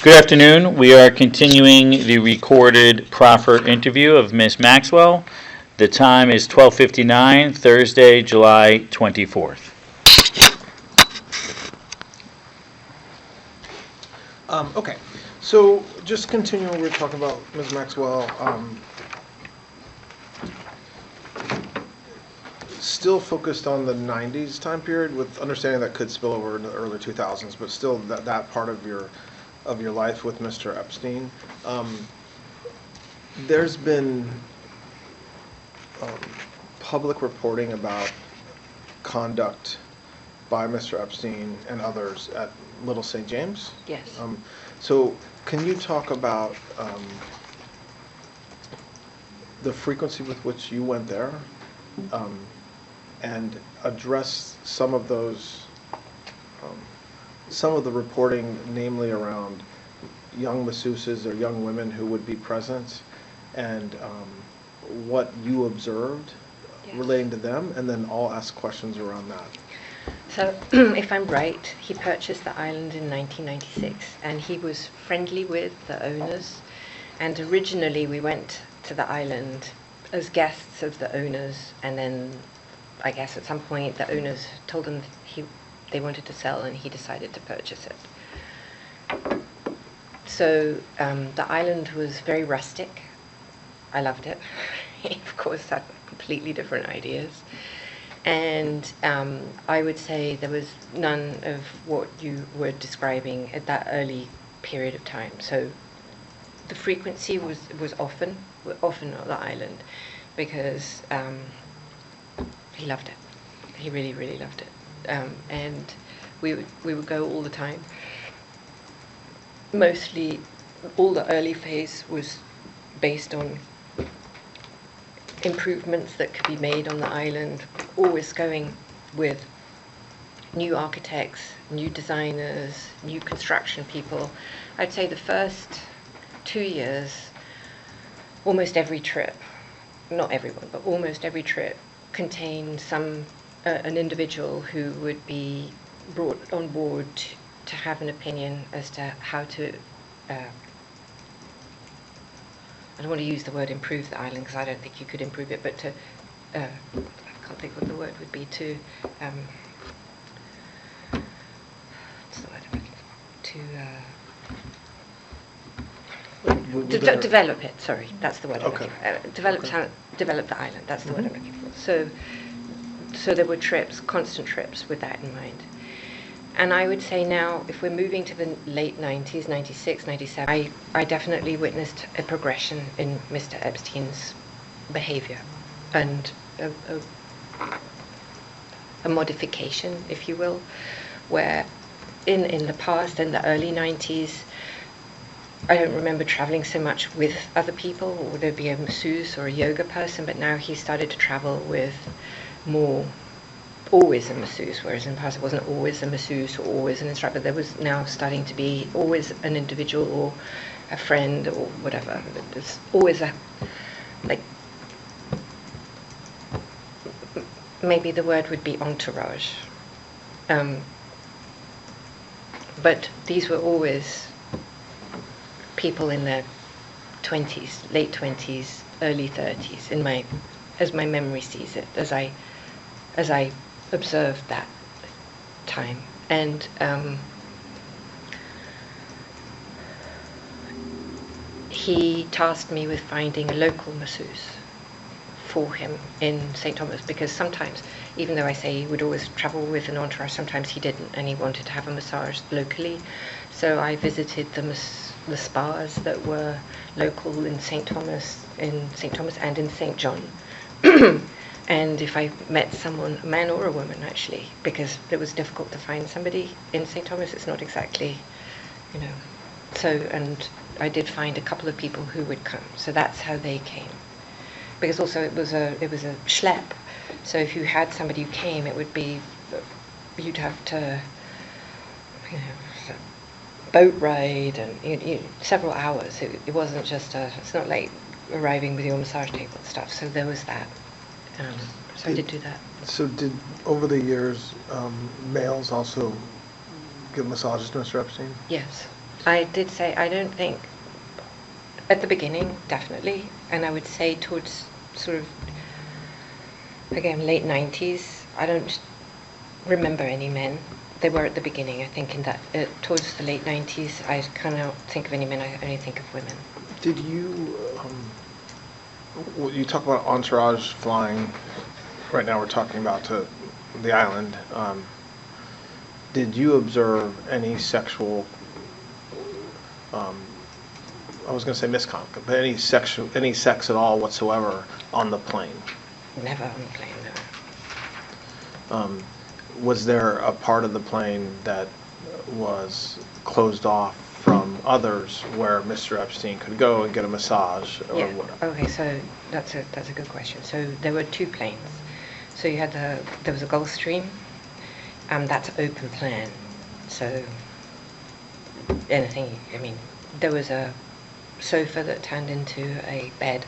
Good afternoon. We are continuing the recorded proffer interview of Ms. Maxwell. The time is 12:59, Thursday, July 24th. Okay, so just continuing, we were talking about Ms. Maxwell. Still focused on the 90s time period, with understanding that could spill over into the early 2000s, but still that part of your life with Mr. Epstein. There's been public reporting about conduct by Mr. Epstein and others at Little St. James. Yes. So can you talk about the frequency with which you went there, and address some of those, some of the reporting, namely around young masseuses or young women who would be present, and what you observed relating to them, and then I'll ask questions around that. So, if I'm right, he purchased the island in 1996, and he was friendly with the owners. And originally, we went to the island as guests of the owners, and then, I guess at some point, the owners told him they wanted to sell, and he decided to purchase it. So, the island was very rustic. I loved it. He, of course, had completely different ideas. And I would say there was none of what you were describing at that early period of time. So the frequency was often on the island, because he loved it. He really, really loved it. And we would go all the time. Mostly, all the early phase was based on improvements that could be made on the island, always going with new architects, new designers, new construction people. I'd say the first 2 years, almost every trip, not everyone, but almost every trip contained an individual who would be brought on board to have an opinion as to how to I don't want to use the word improve the island, because I don't think you could improve it, but to, I can't think what the word would be, to, what's the word I'm looking for? To develop it, sorry, that's the word I'm looking for. Develop the island, that's the word I'm looking for. So there were trips, constant trips with that in mind. And I would say now, if we're moving to the late 90s, 96, 97, I definitely witnessed a progression in Mr. Epstein's behavior, and a modification, if you will, where in the past, in the early 90s, I don't remember traveling so much with other people, or there'd be a masseuse or a yoga person, but now he started to travel with more, always a masseuse, whereas in the past it wasn't always a masseuse or always an instructor. There was now starting to be always an individual or a friend or whatever. There's always maybe the word would be entourage. But these were always people in their 20s, late 20s, early 30s, as my memory sees it, as I observed that time. And he tasked me with finding a local masseuse for him in St. Thomas, because sometimes, even though I say he would always travel with an entourage, sometimes he didn't, and he wanted to have a massage locally. So I visited the spas that were local in St. Thomas and in St. John. And if I met someone, a man or a woman actually, because it was difficult to find somebody in St. Thomas, it's not exactly, so, and I did find a couple of people who would come, so that's how they came. Because also it was a schlep, so if you had somebody who came, it would be, you'd have to, boat ride and several hours. It wasn't just it's not like arriving with your massage table and stuff, so there was that. So I did do that. So did, over the years, males also give massages to Mr. Epstein? Yes. I did say I don't think, at the beginning, definitely, and I would say towards sort of, again, late 90s, I don't remember any men. They were at the beginning, I think, in that, towards the late 90s, I kind of don't think of any men, I only think of women. Did you, you talk about entourage flying, right now we're talking about to the island. Did you observe any sexual, I was going to say misconduct, but any sex at all whatsoever on the plane? Never on the plane, no. Was there a part of the plane that was closed off from others where Mr. Epstein could go and get a massage or Yeah. whatever? Okay, so that's a good question. So there were two planes. So you had there was a Gulfstream, that's open plan. So anything, I mean, there was a sofa that turned into a bed,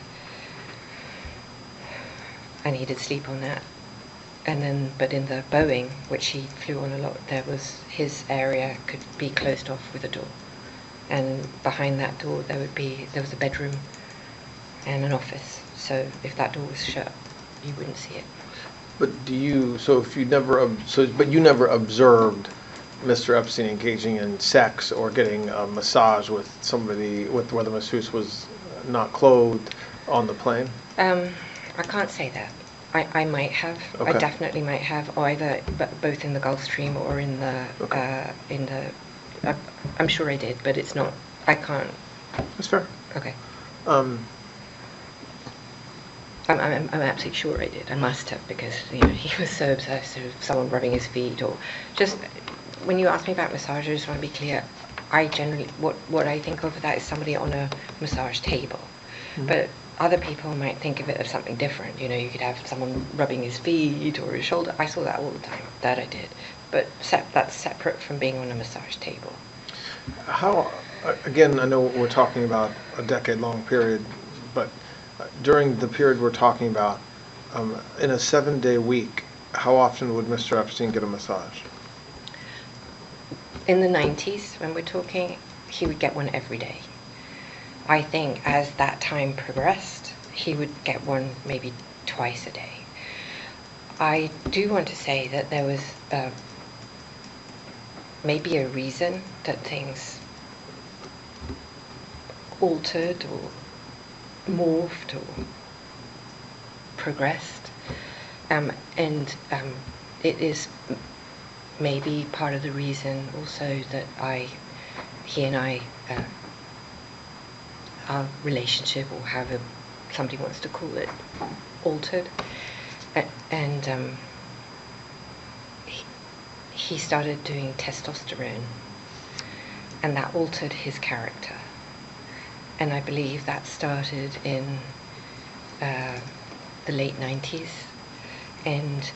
and he did sleep on that. And then, but in the Boeing, which he flew on a lot, there was his area could be closed off with a door, and behind that door there was a bedroom and an office. So if that door was shut, you wouldn't see it. But but you never observed Mr. Epstein engaging in sex or getting a massage with somebody where the masseuse was not clothed on the plane? I can't say that. I might have. Okay. I definitely might have, either both in the Gulfstream or in the Okay. I'm sure I did, but it's not. I can't. That's fair. Okay. Um, I'm absolutely sure I did. I must have, because he was so obsessed with someone rubbing his feet, or just when you ask me about massages, I just want to be clear. I generally what I think of that is somebody on a massage table, but other people might think of it as something different. You could have someone rubbing his feet or his shoulder. I saw that all the time. That I did, but that's separate from being on a massage table. How, again, I know we're talking about a decade-long period, but during the period we're talking about, in a 7-day week, how often would Mr. Epstein get a massage? In the 90s, when we're talking, he would get one every day. I think as that time progressed, he would get one maybe twice a day. I do want to say that there was maybe a reason that things altered or morphed or progressed, and it is maybe part of the reason also that he and I, our relationship, or however somebody wants to call it, altered, and he started doing testosterone, and that altered his character. And I believe that started in the late 90s. And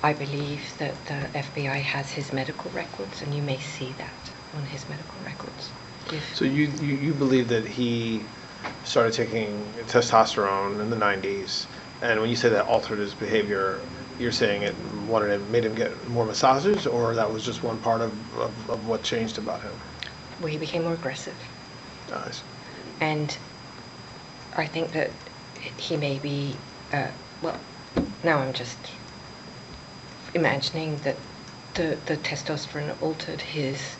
I believe that the FBI has his medical records, and you may see that on his medical records. So you believe that he started taking testosterone in the 90s, and when you say that altered his behavior, you're saying it made him get more massages, or that was just one part of what changed about him? Well, he became more aggressive. Nice. And I think that he may be, well, now I'm just imagining that the testosterone altered his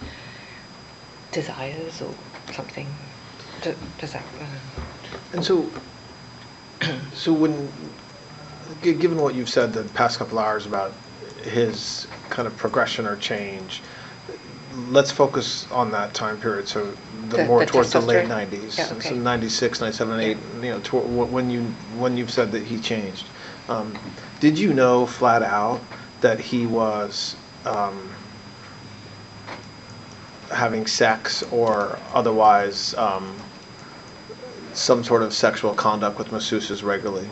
desires or something. Does that... And so when, given what you've said the past couple hours about his kind of progression or change, let's focus on that time period. So more towards the late 90s, yeah, okay. So 96, 97, 8, when you've said that he changed. Did you know flat out that he was having sex or otherwise some sort of sexual conduct with masseuses regularly?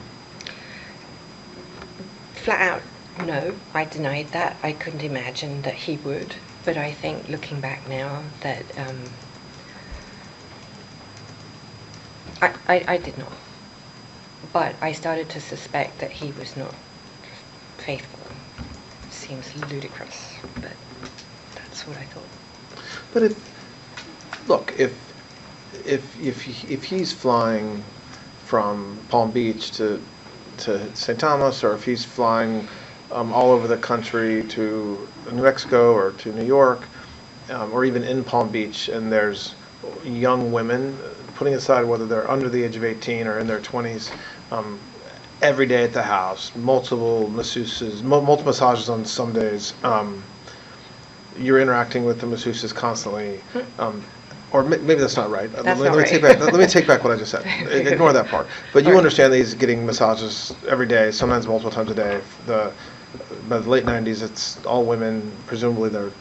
Flat out, no. I denied that. I couldn't imagine that he would. But I think, looking back now, that I did not. But I started to suspect that he was not faithful. Seems ludicrous, but that's what I thought. But look, if he's flying from Palm Beach to St. Thomas, or if he's flying all over the country to New Mexico or to New York, or even in Palm Beach, and there's young women, putting aside whether they're under the age of 18 or in their 20s, every day at the house, multiple masseuses, multiple massages on some days. You're interacting with the masseuses constantly. Or maybe that's not right. That's not right. Let me take back what I just said. Ignore that part. But you understand that he's getting massages every day, sometimes multiple times a day. By the late 90s, it's all women. Presumably, they're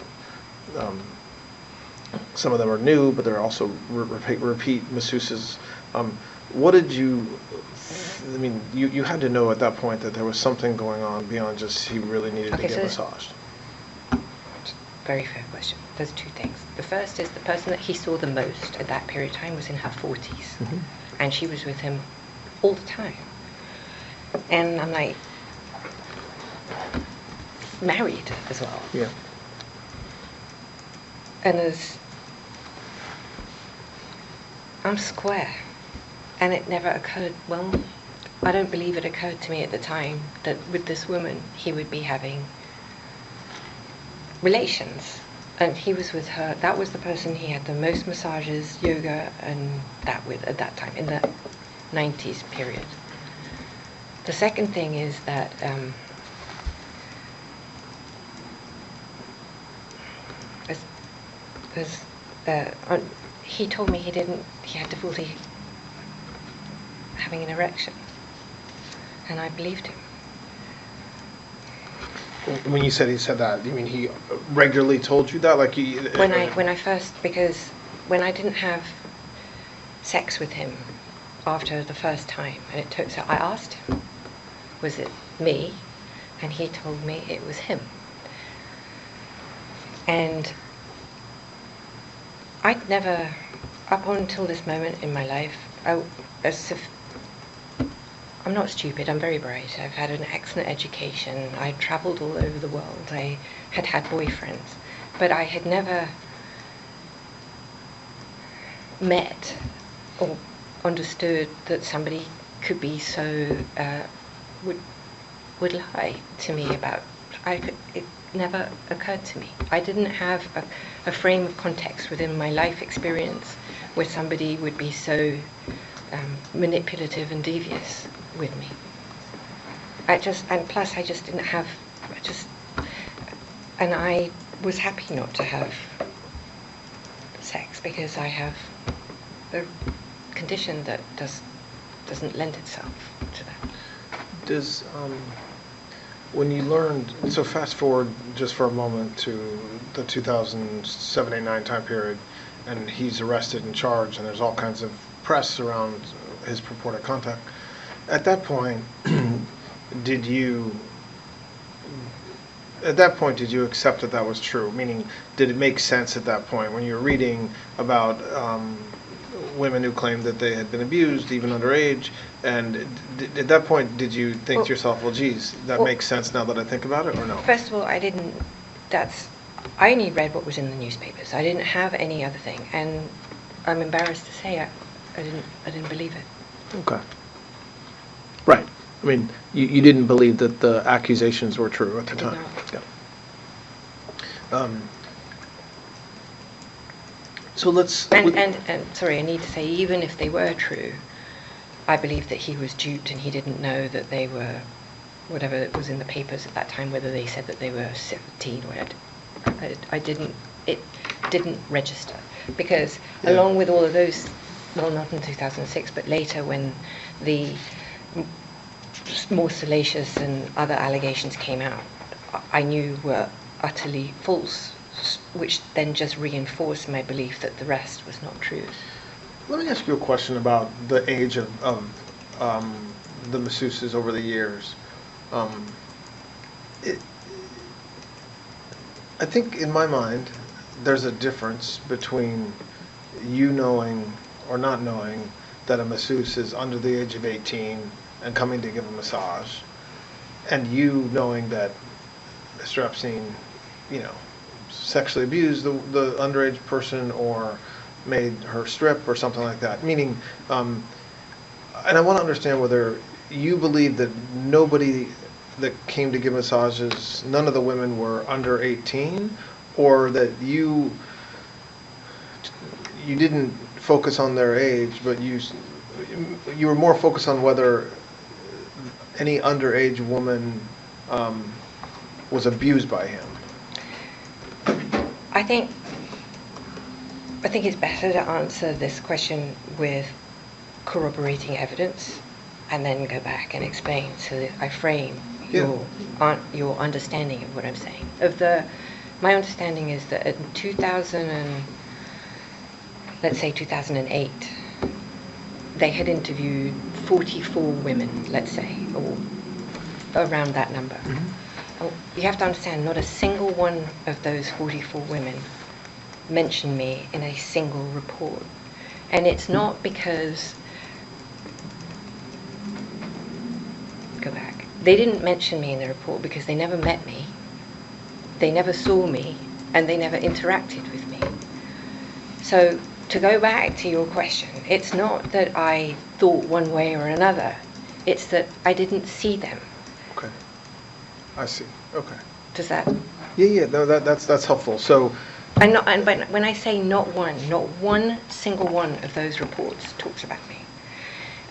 some of them are new, but they're also repeat masseuses. What did you? I mean, you had to know at that point that there was something going on beyond just he really needed to get massaged. Very fair question. There's two things. The first is the person that he saw the most at that period of time was in her 40s. And she was with him all the time. And I'm like, married as well. Yeah. And I'm square. And it never occurred, well, I don't believe it occurred to me at the time that with this woman he would be having relations, and he was with her. That was the person he had the most massages, yoga, and that with at that time in the 90s period. The second thing is that he told me he had difficulty having an erection, and I believed him. When you said he said that, you mean he regularly told you that? Like when I first, because when I didn't have sex with him after the first time, and it took, so I asked him, was it me? And he told me it was him. And I'd never, up until this moment in my life, I'm not stupid, I'm very bright. I've had an excellent education. I traveled all over the world. I had boyfriends. But I had never met or understood that somebody could be so, would lie to me about, it never occurred to me. I didn't have a frame of context within my life experience where somebody would be so manipulative and devious with me. And plus I just didn't have, and I was happy not to have sex because I have a condition that doesn't lend itself to that. Does, when you learned, so fast forward just for a moment to the 2007-8-9 time period, and he's arrested and charged, and there's all kinds of press around his purported contact. At that point, did you accept that that was true? Meaning, did it make sense at that point when you were reading about women who claimed that they had been abused, even underage? And at that point, did you think to yourself, well, geez, that makes sense now that I think about it, or no? First of all, I only read what was in the newspapers. I didn't have any other thing, and I'm embarrassed to say I didn't believe it. Okay. Right. I mean, you didn't believe that the accusations were true at the time. I did not. Yeah. So let's. And sorry, I need to say, even if they were true, I believe that he was duped and he didn't know that they were, whatever was in the papers at that time, whether they said that they were 17 or it didn't register. Because along with all of those, well, not in 2006, but later when the more salacious and other allegations came out, I knew were utterly false, which then just reinforced my belief that the rest was not true. Let me ask you a question about the age of the masseuses over the years. I think in my mind, there's a difference between you knowing or not knowing that a masseuse is under the age of 18 and coming to give a massage, and you knowing that Mr. Epstein, sexually abused the underage person, or made her strip or something like that. Meaning, and I want to understand whether you believe that nobody that came to give massages, none of the women were under 18, or that you didn't focus on their age, but you were more focused on whether any underage woman was abused by him. I think it's better to answer this question with corroborating evidence and then go back and explain so that I frame your understanding of what I'm saying. My understanding is that in 2008, they had interviewed 44 women, let's say, or around that number. Mm-hmm. You have to understand, not a single one of those 44 women mentioned me in a single report. And it's not because... Go back. They didn't mention me in the report because they never met me, they never saw me, and they never interacted with me. So, to go back to your question, it's not that I thought one way or another, it's that I didn't see them. Okay. I see. Okay. Does that... Yeah, no, that's helpful. So... And when I say not one single one of those reports talks about me.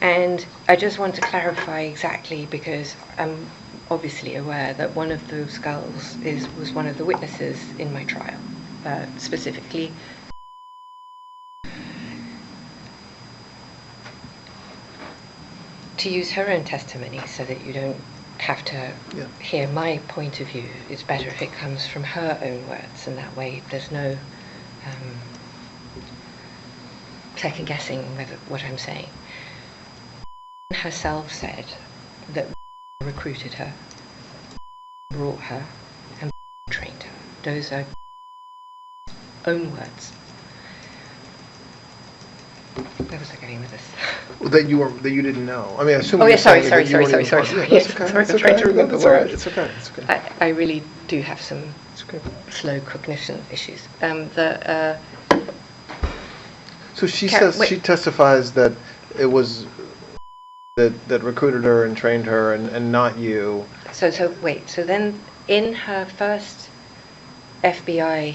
And I just want to clarify exactly, because I'm obviously aware that one of those girls was one of the witnesses in my trial, specifically. To use her own testimony so that you don't have to hear my point of view, it's better if it comes from her own words, and that way there's no second guessing what I'm saying. Herself said that recruited her, brought her, and trained her. Those are own words. Where was I going with this? That you didn't know. I mean, I assume. Oh yeah, sorry. Sorry. Yes, sorry, I'm trying to remember the words. It's okay. I really do have some slow cognition issues. So she she testifies that it was that recruited her and trained her and not you. So then in her first FBI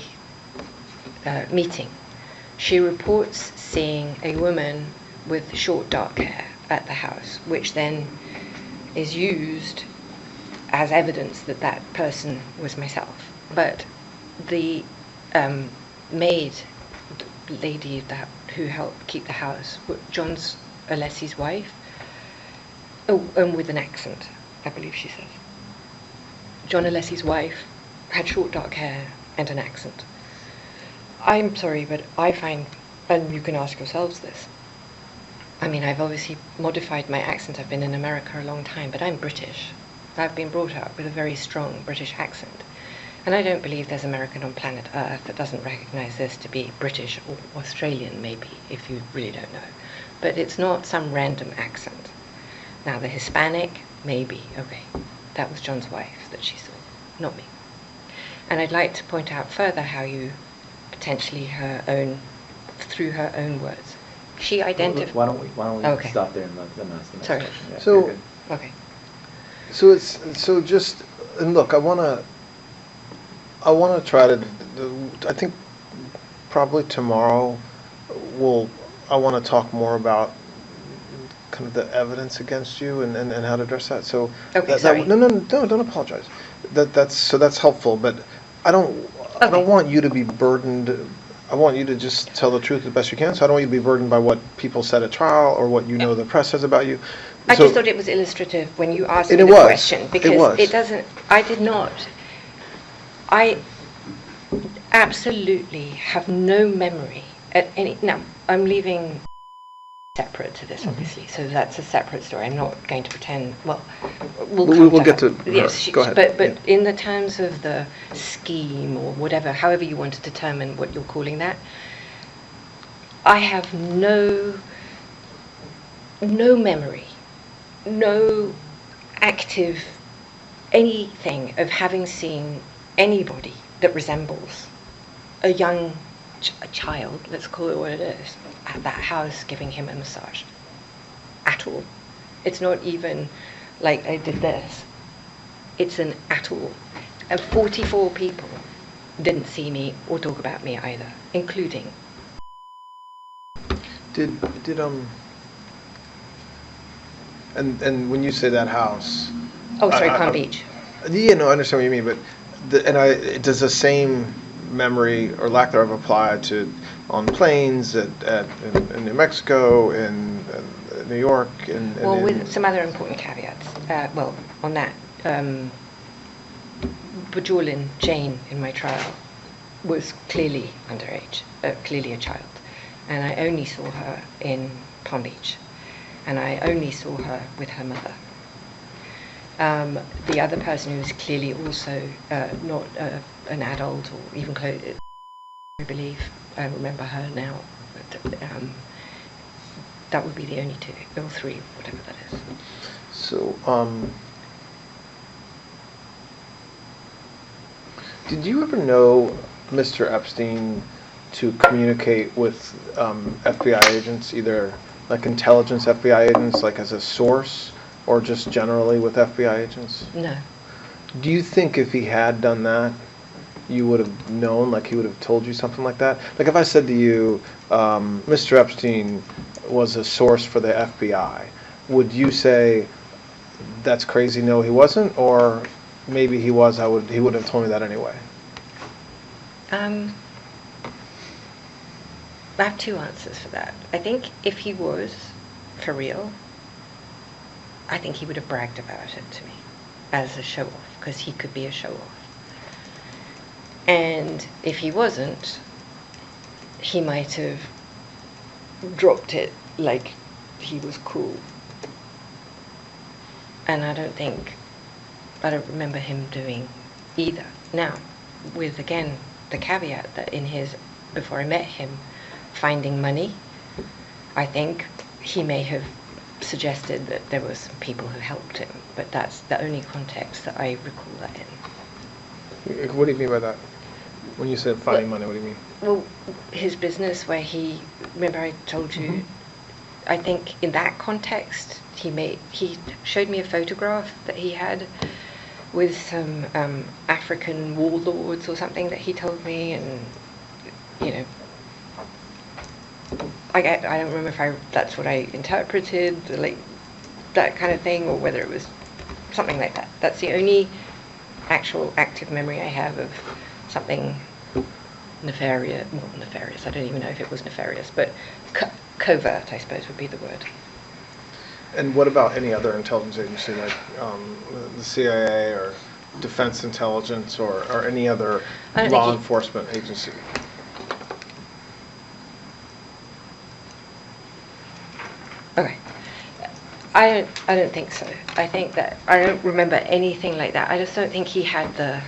meeting, she reports seeing a woman with short dark hair at the house, which then is used as evidence that that person was myself. But the maid lady who helped keep the house, John's Alessi's wife, with an accent, I believe she says. John Alessi's wife had short dark hair and an accent. I'm sorry, but I find, and you can ask yourselves this, I mean, I've obviously modified my accent. I've been in America a long time, but I'm British. I've been brought up with a very strong British accent. And I don't believe there's American on planet Earth that doesn't recognize this to be British or Australian, maybe, if you really don't know. But it's not some random accent. Now, the Hispanic, maybe, okay. That was John's wife that she saw, not me. And I'd like to point out further how you potentially through her own words, she identified... Why don't we stop there and then ask the next Sorry. question. Yeah, So, okay. So just, and look, I want to try to, I think probably tomorrow I want to talk more about kind of the evidence against you and how to address that. So Sorry. No, don't apologize. That's helpful, but I don't want you to be burdened. I want you to just tell the truth the best you can. So I don't want you to be burdened by what people said at trial or what you know the press says about you. I just thought it was illustrative when you asked me the question, because it doesn't. I absolutely have no memory at any. Now I'm leaving separate to this, obviously, so that's a separate story. I'm not going to pretend. Well, we'll get to. Yes, go ahead. But in the terms of the scheme or whatever, however you want to determine what you're calling that, I have no memory, no active anything of having seen anybody that resembles a young a child, let's call it what it is, at that house giving him a massage. At all. It's not even like I did this. It's an at all. And 44 people didn't see me or talk about me either, including. And when you say that house. Oh, sorry, Palm Beach. Yeah, no, I understand what you mean, but does the same memory or lack thereof apply to on planes in New Mexico, in New York, well, with some other important caveats. On that, Bajorlin Jane in my trial was clearly underage, clearly a child, and I only saw her in Palm Beach, and I only saw her with her mother. The other person who was clearly also not an adult or even close, I believe, I remember her now, but that would be the only two, or three, whatever that is. So, did you ever know Mr. Epstein to communicate with FBI agents, either like intelligence FBI agents, like as a source, or just generally with FBI agents? No. Do you think if he had done that, you would have known, like he would have told you something like that? Like if I said to you, Mr. Epstein was a source for the FBI, would you say, that's crazy, no he wasn't, or maybe he was, he would have told me that anyway? I have two answers for that. I think if he was for real, I think he would have bragged about it to me as a show-off, because he could be a show-off. And if he wasn't, he might have dropped it like he was cool. And I don't remember him doing either. Now, with, again, the caveat that before I met him, finding money, I think he may have suggested that there were some people who helped him, but that's the only context that I recall that in. What do you mean by that? When you said finding money, what do you mean? Well, his business where remember I told you, I think in that context, he showed me a photograph that he had with some African warlords or something that he told me, and, you know, I don't remember if that's what I interpreted, like that kind of thing, or whether it was something like that. That's the only actual active memory I have of something nefarious. Not nefarious, I don't even know if it was nefarious, but covert, I suppose, would be the word. And what about any other intelligence agency, like the CIA or Defense Intelligence or any other law enforcement agency? Okay. I don't think so. I think that I don't remember anything like that. I just don't think he had the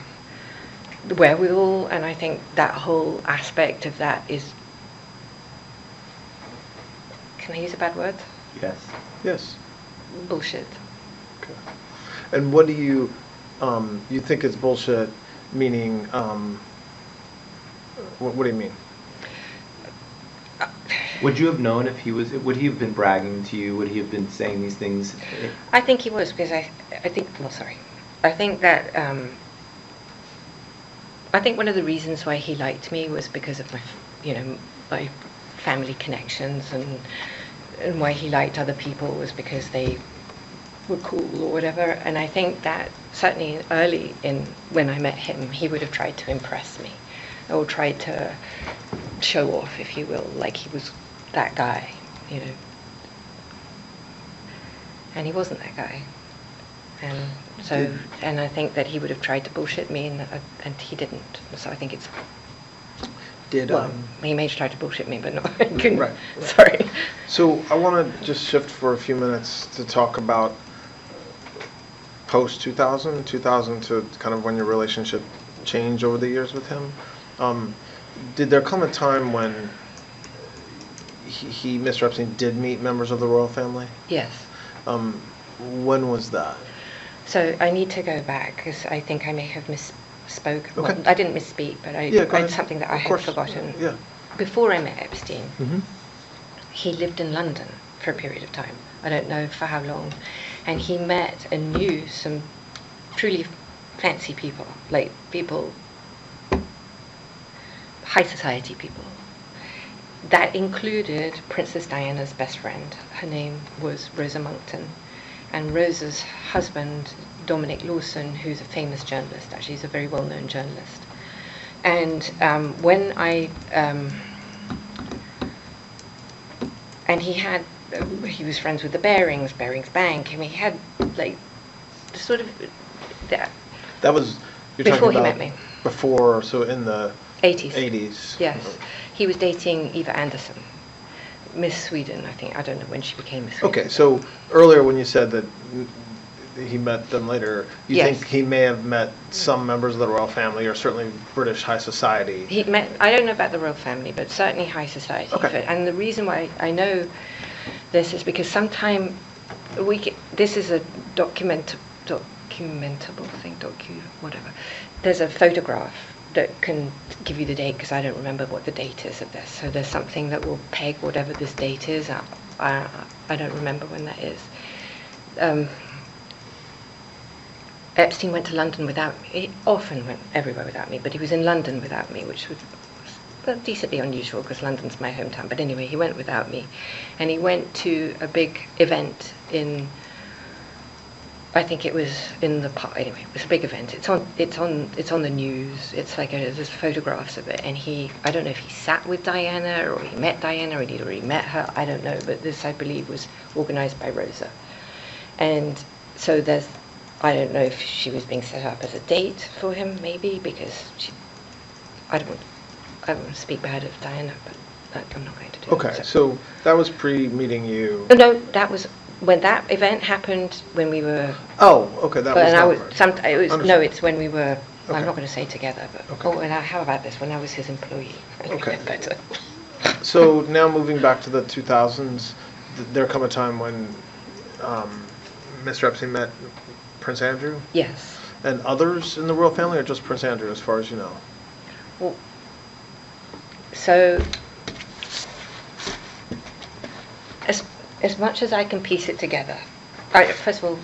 wherewithal, and I think that whole aspect of that is, can I use a bad word? Yes. Yes. Bullshit. Okay. And what do you think is bullshit, meaning, what do you mean? Would you have known if he was, would he have been bragging to you? Would he have been saying these things? I think he was, because I think that, I think one of the reasons why he liked me was because of my family connections, and why he liked other people was because they were cool or whatever. And I think that certainly early when I met him, he would have tried to impress me, or tried to show off, if you will, like he was that guy, you know. And he wasn't that guy. And so, and I think that he would have tried to bullshit me, and he didn't. So I think it's. He may have tried to bullshit me, but no, I couldn't. Right. Sorry. So I want to just shift for a few minutes to talk about post 2000 to kind of when your relationship changed over the years with him. Did there come a time when Mr. Epstein did meet members of the royal family? Yes. When was that? So I need to go back, because I think I may have misspoke. Okay. Well, I didn't misspeak, but it's something that I had forgotten. Yeah. before I met Epstein, Mm-hmm. he lived in London for a period of time. I don't know for how long. And he met and knew some truly fancy people, like people, high society people. That included Princess Diana's best friend. Her name was Rosa Monckton. And Rosa's husband, Dominic Lawson, who's a famous journalist, actually he's a very well-known journalist. And when I... and he was friends with the Barings Bank. I mean, he had, like, the sort of... That was, you're before talking he about met me. before, so in the 80s. 80s. Yes. He was dating Eva Anderson, Miss Sweden, I think. I don't know when she became Miss Sweden. Okay, so earlier when you said that he met them later, you Yes. think he may have met some members of the royal family or certainly British high society? He met, I don't know about the royal family, but certainly high society. Okay. And the reason why I know this is because sometime this is a documentable thing, whatever. There's a photograph that can give you the date, because I don't remember what the date is of this. So there's something that will peg whatever this date is. I don't remember when that is. Epstein went to London without me. He often went everywhere without me, but he was in London without me, which was decently unusual because London's my hometown. But anyway, he went without me, and he went to a big event in. I think it was in the park. Anyway, it was a big event. It's on the news. It's like there's photographs of it, and I don't know if he sat with Diana or he met Diana or he'd already met her. I don't know, but this I believe was organised by Rosa, and so I don't know if she was being set up as a date for him, maybe because I don't want to speak bad of Diana, but I'm not going to do. Okay, so that was pre-meeting you. Oh, no, that was when that event happened when we were. Oh, okay, that was. And Understood. it's when we were. Okay. I'm not going to say together, but Okay. how about this? When I was his employee. Okay. Better. So now moving back to the 2000s, there come a time when Mr. Epstein met Prince Andrew Yes. and others in the royal family, or just Prince Andrew, as far as you know? Well, so as much as I can piece it together, first of all,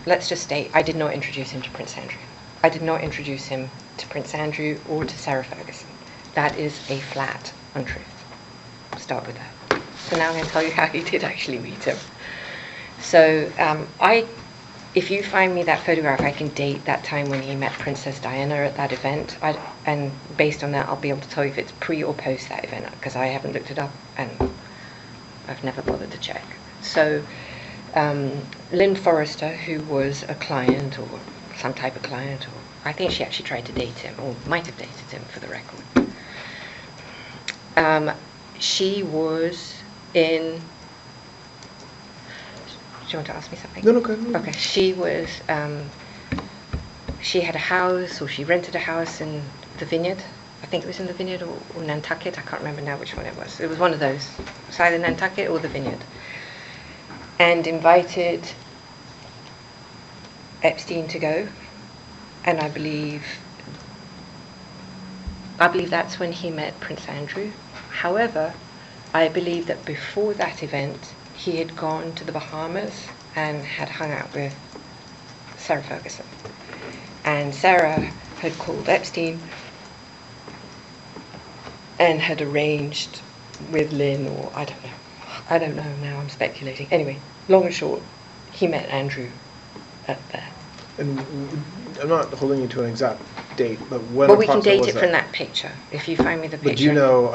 let's just state I did not introduce him to Prince Andrew. I did not introduce him to Prince Andrew or to Sarah Ferguson. That is a flat untruth. Start with that. So now I'm going to tell you how he did actually meet him. So if you find me that photograph, I can date that time when he met Princess Diana at that event. And based on that, I'll be able to tell you if it's pre or post that event, because I haven't looked it up and I've never bothered to check. So Lynn Forrester, who was a client or some type of client, or I think she actually tried to date him, or might have dated him for the record. She was in... Do you want to ask me something? No, go ahead. Okay, she was, she had a house, or she rented a house in the Vineyard. I think it was in the Vineyard or Nantucket. I can't remember now which one it was. It was one of those. It was either Nantucket or the Vineyard. And invited Epstein to go. And I believe that's when he met Prince Andrew. However, I believe that before that event, he had gone to the Bahamas and had hung out with Sarah Ferguson. And Sarah had called Epstein and had arranged with Lynn, or I don't know now, I'm speculating. Anyway, long and short, he met Andrew at there. And I'm not holding you to an exact date, but when Well, we can approximately date was it from that picture, if you find me the picture. But do you know,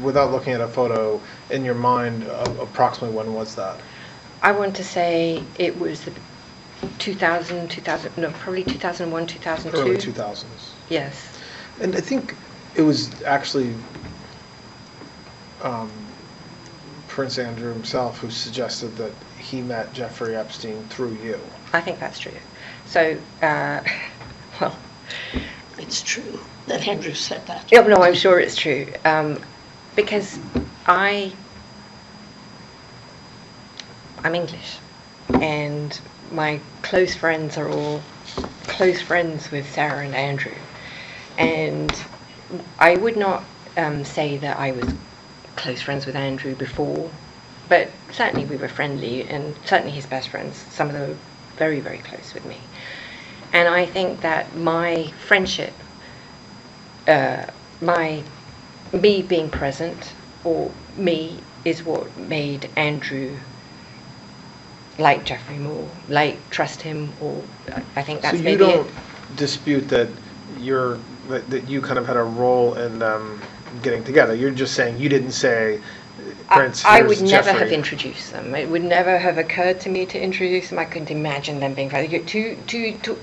without looking at a photo, in your mind, approximately when was that? I want to say it was the 2000, no, probably 2001, 2002. Early 2000s. Yes. And I think it was actually Prince Andrew himself who suggested that he met Jeffrey Epstein through you. I think that's true. So, well... It's true that Andrew said that. Yeah, no, I'm sure it's true. Because I'm English, and my close friends are all close friends with Sarah and Andrew. And I would not say that I was close friends with Andrew before, but certainly we were friendly, and certainly his best friends, some of them were very, very close with me. And I think that my friendship, me being present, or me, is what made Andrew like Jeffrey more, trust him, or I think that's maybe it. So you don't dispute that that you kind of had a role in getting together. You're just saying you didn't say, Prince, I would here's never Jeffrey. have introduced them. It would never have occurred to me to introduce them. I couldn't imagine them being friends. Two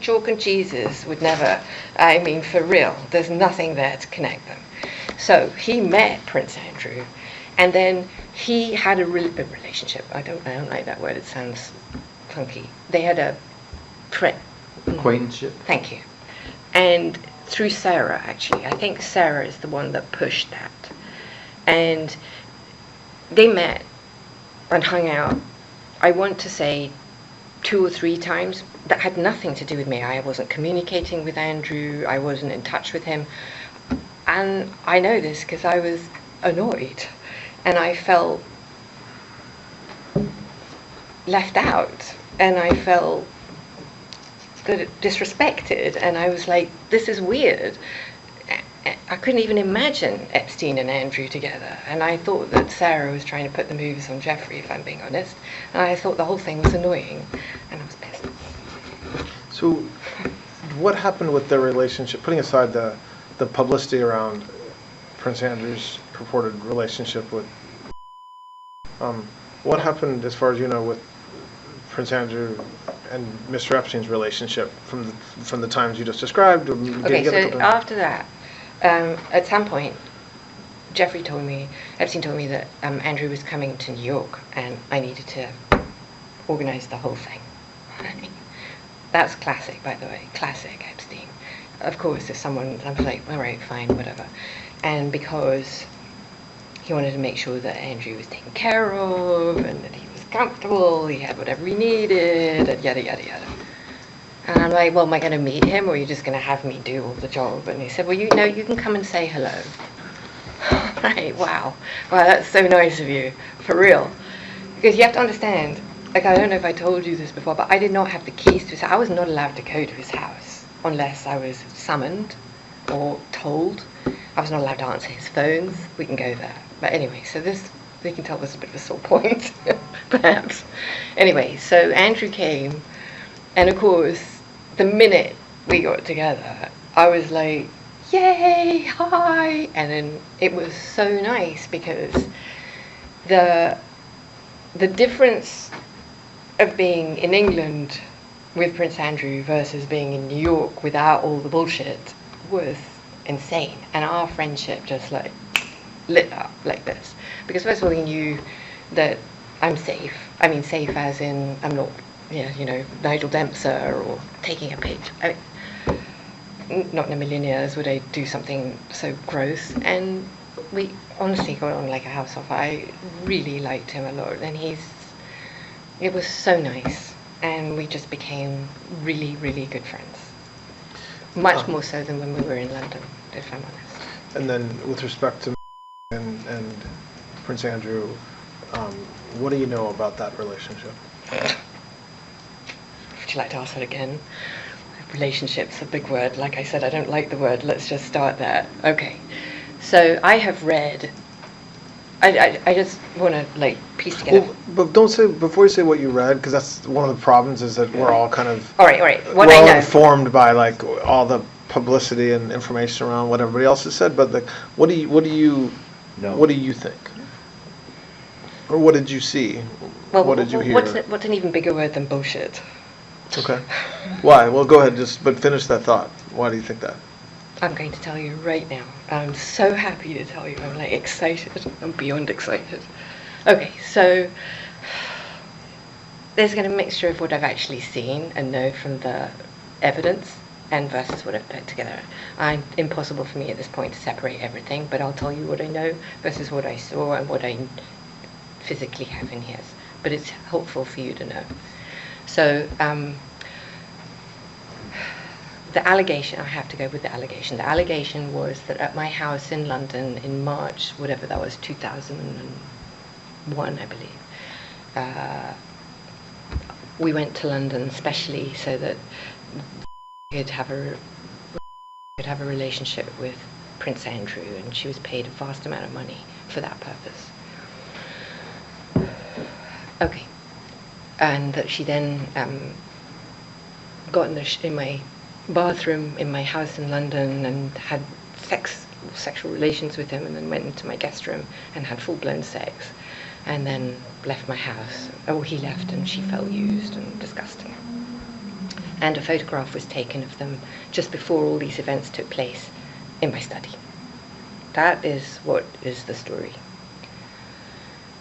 chalk and cheeses would never, I mean, for real, there's nothing there to connect them. So he met Prince Andrew, and then he had a relationship. I don't like that word, it sounds funky. They had a Acquaintanceship. Thank you. And through Sarah, actually. I think Sarah is the one that pushed that. And they met and hung out, I want to say 2 or 3 times. That had nothing to do with me. I wasn't communicating with Andrew. I wasn't in touch with him. And I know this because I was annoyed. And I felt left out. And I felt disrespected. And I was like, this is weird. I couldn't even imagine Epstein and Andrew together. And I thought that Sarah was trying to put the moves on Jeffrey, if I'm being honest. And I thought the whole thing was annoying. And I was pissed. So what happened with their relationship, putting aside the publicity around Prince Andrew's purported relationship with, what happened, as far as you know, with Prince Andrew and Mr. Epstein's relationship from the times you just described? Okay, so after that, at some point, Epstein told me that Andrew was coming to New York and I needed to organize the whole thing. That's classic, by the way, classic Epstein. Of course, if someone, I'm like, all right, fine, whatever. And because he wanted to make sure that Andrew was taken care of and that he was comfortable, he had whatever he needed, and yada, yada, yada. And I'm like, well, am I going to meet him, or are you just going to have me do all the job? And he said, well, you can come and say hello. Right, wow, that's so nice of you, for real. Because you have to understand, like, I don't know if I told you this before, but I did not have the keys to his house. I was not allowed to go to his house unless I was summoned or told. I was not allowed to answer his phones. We can go there. But anyway, so this, we can tell, was a bit of a sore point, perhaps. Anyway, so Andrew came, and of course, the minute we got together, I was like, yay, hi! And then it was so nice because the difference of being in England with Prince Andrew versus being in New York without all the bullshit was insane. And our friendship just like lit up like this. Because first of all, he knew that I'm safe. I mean, safe as in I'm not, Nigel Dempster or taking a picture. I mean, not in a million years would I do something so gross. And we honestly got on like a house off. I really liked him a lot, and it was so nice, and we just became really, really good friends. Much more so than when we were in London, if I'm honest. And then with respect to and Prince Andrew, what do you know about that relationship? Would you like to ask that again? Relationship's a big word. Like I said, I don't like the word. Let's just start there. Okay. So I have read. I just want to piece together. Well, but don't say before you say what you read, because that's one of the problems is that we're all kind of all right. What we're I all know. informed by all the publicity and information around what everybody else has said. But what do you think? Or what did you see? Well, what did you hear? What's an even bigger word than bullshit? Okay. Why? Well, go ahead. But finish that thought. Why do you think that? I'm going to tell you right now. I'm so happy to tell you. I'm excited. I'm beyond excited. Okay, so there's a mixture of what I've actually seen and know from the evidence and versus what I've put together. Impossible for me at this point to separate everything, but I'll tell you what I know versus what I saw and what I physically have in here. But it's helpful for you to know. So the allegation, I have to go with the allegation. The allegation was that at my house in London in March, whatever that was, 2001, I believe, we went to London specially so that could have a relationship with Prince Andrew, and she was paid a vast amount of money for that purpose. Okay. And that she then got in my bathroom in my house in London and had sexual relations with him, and then went into my guest room and had full-blown sex, and then left my house. Oh, he left, and she felt used and disgusting. And a photograph was taken of them just before all these events took place in my study. That is what is the story.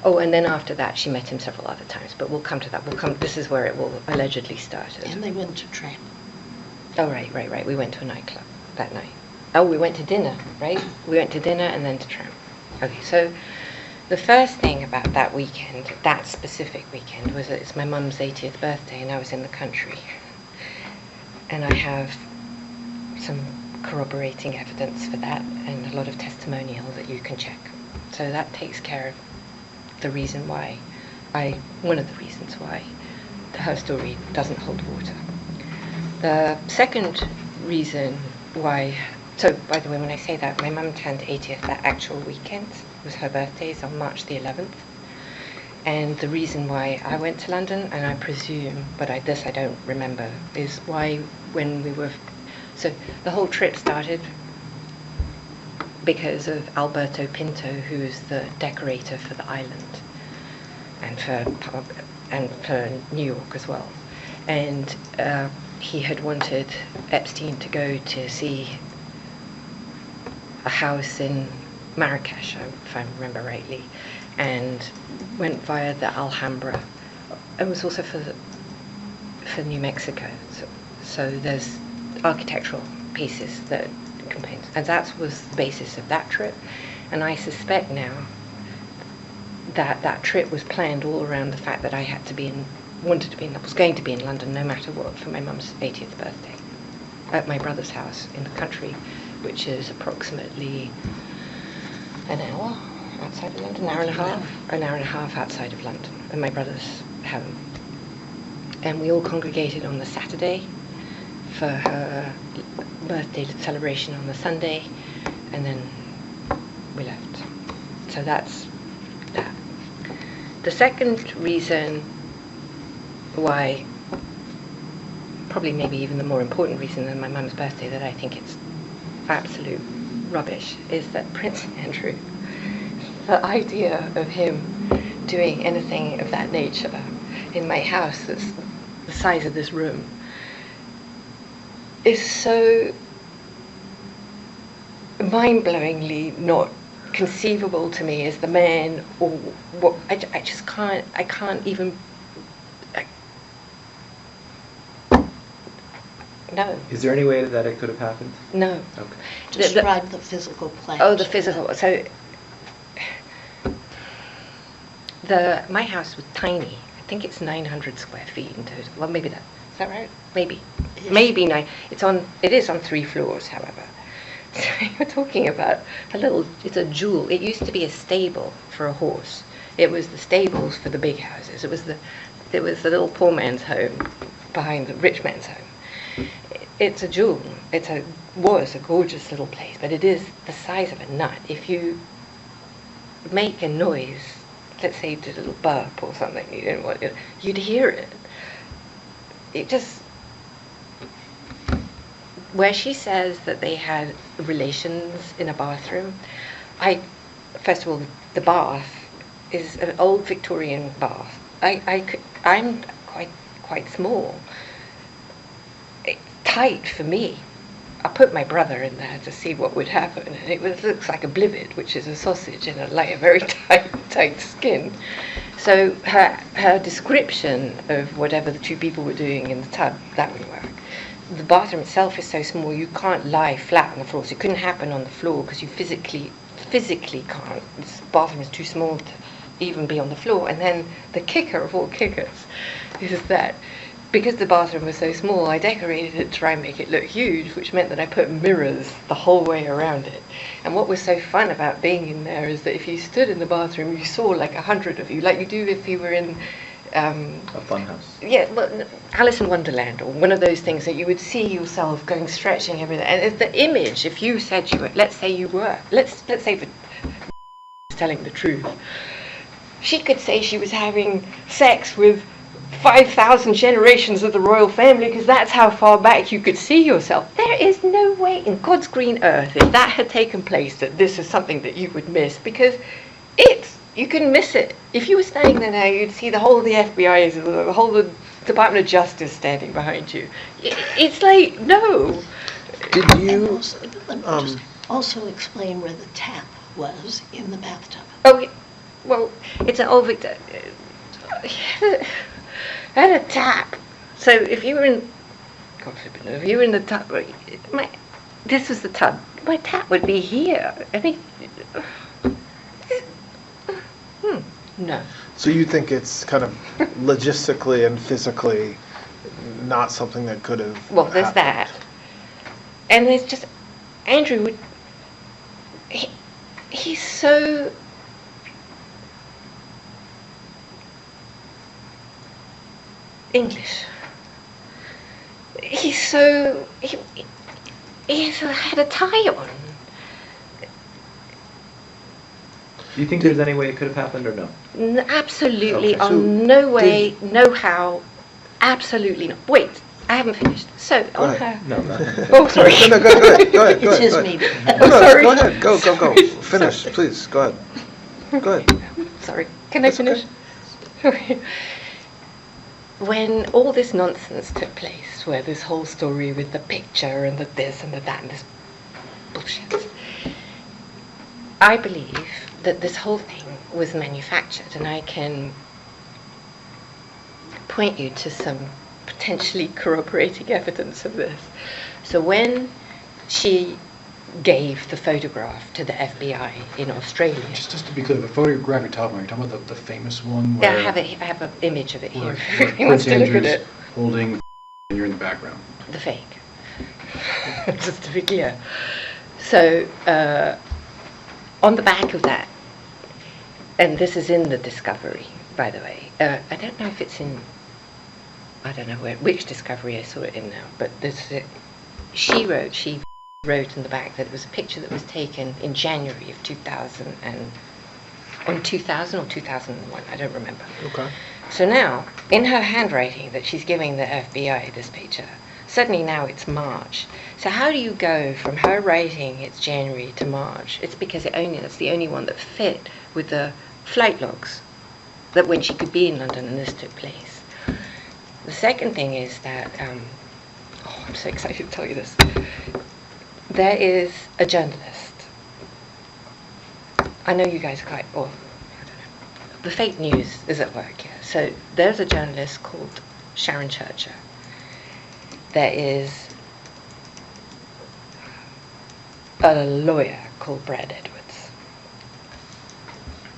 Oh, and then after that, she met him several other times, but we'll come to that. This is where it will allegedly started. And they went to tramp. Oh, right. We went to a nightclub that night. Oh, we went to dinner, right? We went to dinner and then to tramp. Okay, so the first thing about that weekend, that specific weekend, was that it's my mum's 80th birthday and I was in the country. And I have some corroborating evidence for that and a lot of testimonial that you can check. So that takes care of the reason why one of the reasons why her story doesn't hold water. The second reason why, so by the way, when I say that, my mum turned 80th that actual weekend. It was her birthday, it's on March the 11th. And the reason why I went to London, and I presume, but I don't remember, is why when we were, so the whole trip started because of Alberto Pinto, who's the decorator for the island and for New York as well. And he had wanted Epstein to go to see a house in Marrakesh, if I remember rightly, and went via the Alhambra. It was also for New Mexico. So there's architectural pieces that contain, and that was the basis of that trip. And I suspect now that that trip was planned all around the fact that I was going to be in London no matter what for my mum's 80th birthday at my brother's house in the country, which is approximately an hour outside of London, an hour and a half outside of London, at my brother's home. And we all congregated on the Saturday for her birthday celebration on the Sunday, and then we left. So that's that. The second reason why, probably maybe even the more important reason than my mum's birthday, that I think it's absolute rubbish, is that Prince Andrew, the idea of him doing anything of that nature in my house that's the size of this room is so mind-blowingly not conceivable to me as the man, or what I can't even. No. Is there any way that it could have happened? No. Okay. Describe the physical plan. Oh, the physical. So my house was tiny. I think it's 900 square feet in total. Well, maybe that. Is that right? Maybe. Yes. Maybe 9. It is on 3 floors, however. So you're talking about it's a jewel. It used to be a stable for a horse. It was the stables for the big houses. It was the little poor man's home behind the rich man's home. It's a jewel. Was a gorgeous little place, but it is the size of a nut. If you make a noise, let's say you did a little burp or something, you didn't want it, you'd hear it. It just, where she says that they had relations in a bathroom, first of all, the bath is an old Victorian bath. I'm quite small. It's tight for me. I put my brother in there to see what would happen, and it looks like a blivet, which is a sausage in a very tight skin. So her description of whatever the two people were doing in the tub, that wouldn't work. The bathroom itself is so small you can't lie flat on the floor, so it couldn't happen on the floor because you physically can't. This bathroom is too small to even be on the floor. And then the kicker of all kickers is that because the bathroom was so small, I decorated it to try and make it look huge, which meant that I put mirrors the whole way around it. And what was so fun about being in there is that if you stood in the bathroom, you saw like 100 of you, like you do if you were in A funhouse. yeah, well, Alice in Wonderland, or one of those things that you would see yourself going stretching everything. And it's the image, if you said you were, let's say for telling the truth, she could say she was having sex with 5,000 generations of the royal family because that's how far back you could see yourself. There is no way in God's green earth, if that had taken place, that this is something that you would miss, because you can miss it. If you were standing there now, you'd see the whole of the FBI, the whole of the Department of Justice standing behind you. It's like, no. Did you, Let me just also explain where the tap was in the bathtub. Oh, well, it's an old Victor. Had a tap. So if you were in, God forbid, if you were in the tub, this was the tub. My tap would be here. I mean, no. so you think it's kind of logistically and physically not something that could have Well, there's that. happened? And there's just, Andrew would, he's so, English. He's so, he had a tie on. Do you think there's any way it could have happened or no? Absolutely, Okay. So no way, no how, absolutely not. Wait, I haven't finished. So, on ahead. her, No, nothing. oh, sorry. No, go ahead, go ahead. It's his go ahead. meeting. No, no, Sorry. go ahead, go. Finish, please, go ahead. Go ahead. Sorry, can I That's finish? Okay. When all this nonsense took place, where this whole story with the picture and the this and the that and this bullshit, I believe that this whole thing was manufactured, and I can point you to some potentially corroborating evidence of this. So when she gave the photograph to the FBI in Australia, Just to be clear, the photograph you're talking about the famous one I where, have an image of it here. where, If where anyone wants Prince to look at Andrew's it. holding and you're in the background. The fake. Just to be clear. So, on the back of that, and this is in the Discovery, by the way. I don't know if it's in, I don't know which Discovery I saw it in now, but she wrote in the back that it was a picture that was taken in January of 2000 or 2001, I don't remember. Okay. So now, in her handwriting that she's giving the FBI this picture, suddenly now it's March. So how do you go from her writing it's January to March? It's because that's the only one that fit with the flight logs, that when she could be in London and this took place. The second thing is that, I'm so excited to tell you this. There is a journalist. I know you guys are quite, I don't know. The fake news is at work here. So there's a journalist called Sharon Churcher. There is a lawyer called Brad Edwards.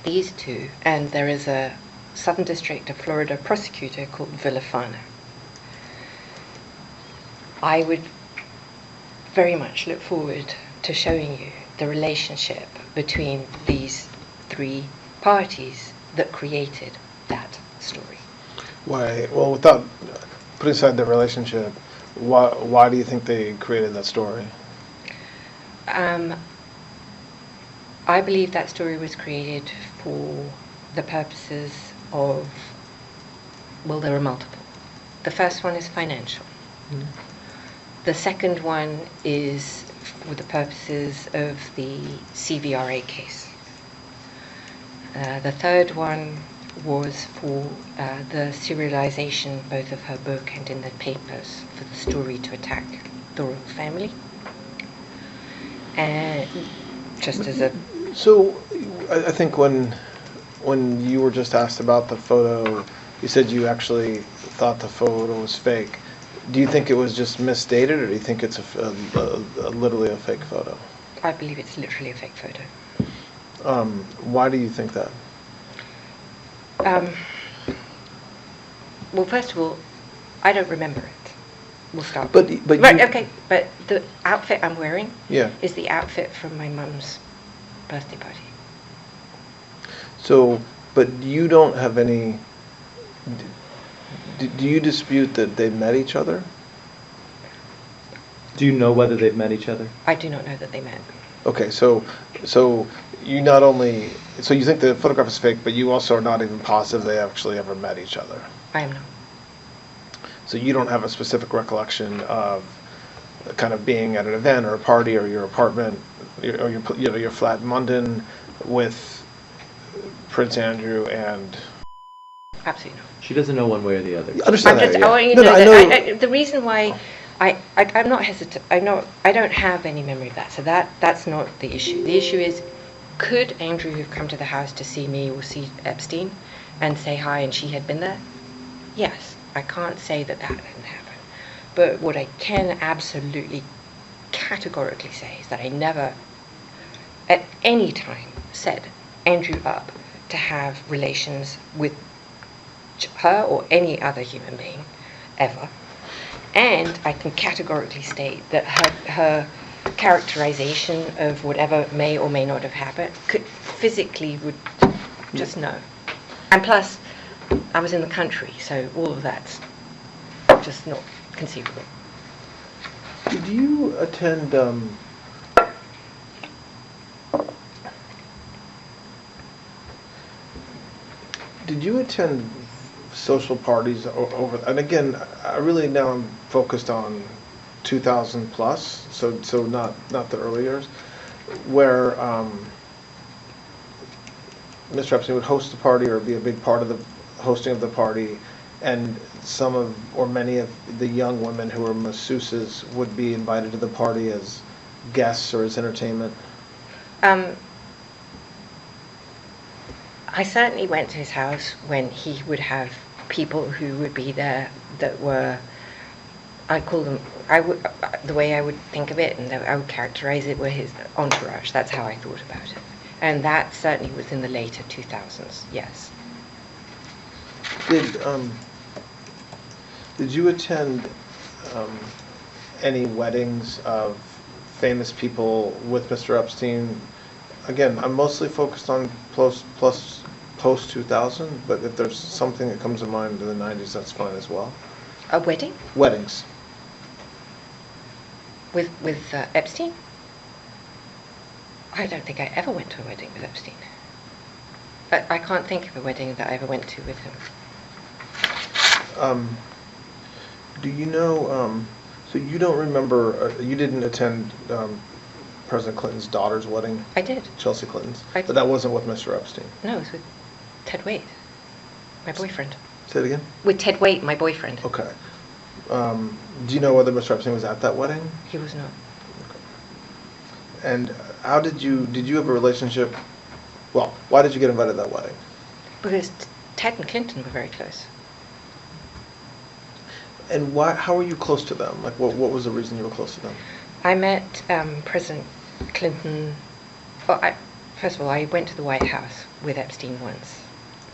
These two, and there is a Southern District of Florida prosecutor called Villafana. I would very much look forward to showing you the relationship between these three parties that created that story. Why, well, without putting aside the relationship, why do you think they created that story? I believe that story was created for the purposes of, well, there are multiple. The first one is financial. Mm. The second one is for the purposes of the CVRA case. The third one was for the serialization both of her book and in the papers for the story to attack the royal family. And just as a... So, I think when you were just asked about the photo, you said you actually thought the photo was fake. Do you think it was just misdated, or do you think it's literally a fake photo? I believe it's literally a fake photo. Why do you think that? Well, first of all, I don't remember it. We'll start. But Right, you, okay, but the outfit I'm wearing yeah. is the outfit from my mum's birthday party. So, but you don't have any. Do you dispute that they met each other? Do you know whether they've met each other? I do not know that they met. Okay, so you not only you think the photograph is fake, but you also are not even positive they actually ever met each other. I am not. So you don't have a specific recollection of kind of being at an event or a party or your apartment or your flat in London with Prince Andrew and. Absolutely not. She doesn't know one way or the other. I understand I'm just, that, yeah. I want you to know that the reason why I'm not hesitant, I don't have any memory of that, so that's not the issue. The issue is, could Andrew have come to the house to see me or see Epstein and say hi and she had been there? Yes, I can't say that didn't happen. But what I can absolutely categorically say is that I never at any time set Andrew up to have relations with her or any other human being ever. And I can categorically state that her characterization of whatever may or may not have happened could would just know. And plus, I was in the country, so all of that's just not conceivable. Did you attend? Did you attend social parties over? And again, I really now am focused on 2000 plus, so not the early years, where Mr. Epstein would host a party or be a big part of the hosting of the party, and some of or many of the young women who were masseuses would be invited to the party as guests or as entertainment. I certainly went to his house when he would have people who would be there that were, I call them, the way I would think of it and I would characterize it were his entourage. That's how I thought about it. And that certainly was in the later 2000s, yes. Did you attend any weddings of famous people with Mr. Epstein? Again, I'm mostly focused on post 2000, but if there's something that comes to mind in the 90s, that's fine as well. A wedding? Weddings. With Epstein? I don't think I ever went to a wedding with Epstein. I can't think of a wedding that I ever went to with him. Do you know, so you don't remember, you didn't attend President Clinton's daughter's wedding? I did. Chelsea Clinton's? I But that wasn't with Mr. Epstein? No, it was with Ted Waite, my boyfriend. Say it again? With Ted Waite, my boyfriend. Okay. Do you know whether Mr. Epstein was at that wedding? He was not. And how did you have a relationship? Well, why did you get invited to that wedding? Because Ted and Clinton were very close. And why? How were you close to them? Like, what was the reason you were close to them? I met President Clinton. Well, first of all, I went to the White House with Epstein once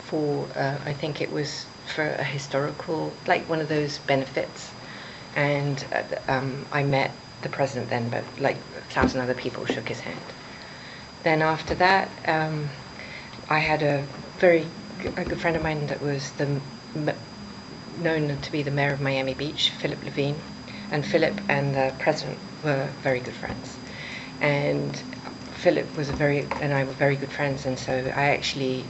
for, I think it was for a historical, like one of those benefits. And I met the president then, but like 1,000 other people shook his hand. Then after that, I had a good friend of mine that was known to be the mayor of Miami Beach, Philip Levine. And Philip and the president were very good friends. And Philip and I were very good friends, and so I actually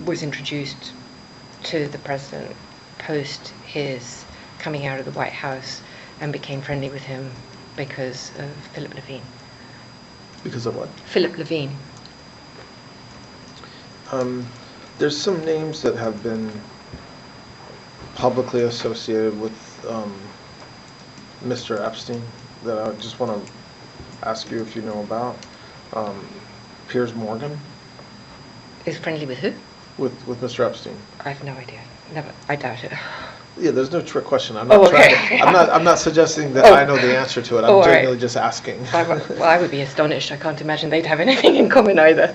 was introduced to the president post his coming out of the White House and became friendly with him because of Philip Levine. Because of what? Philip Levine. There's some names that have been publicly associated with Mr. Epstein that I just want to ask you if you know about. Piers Morgan. Is friendly with who? With Mr. Epstein. I have no idea. Never. I doubt it. Yeah, there's no trick question. I'm not I'm not suggesting that I know the answer to it. I'm genuinely just asking. Well, I would be astonished. I can't imagine they'd have anything in common either.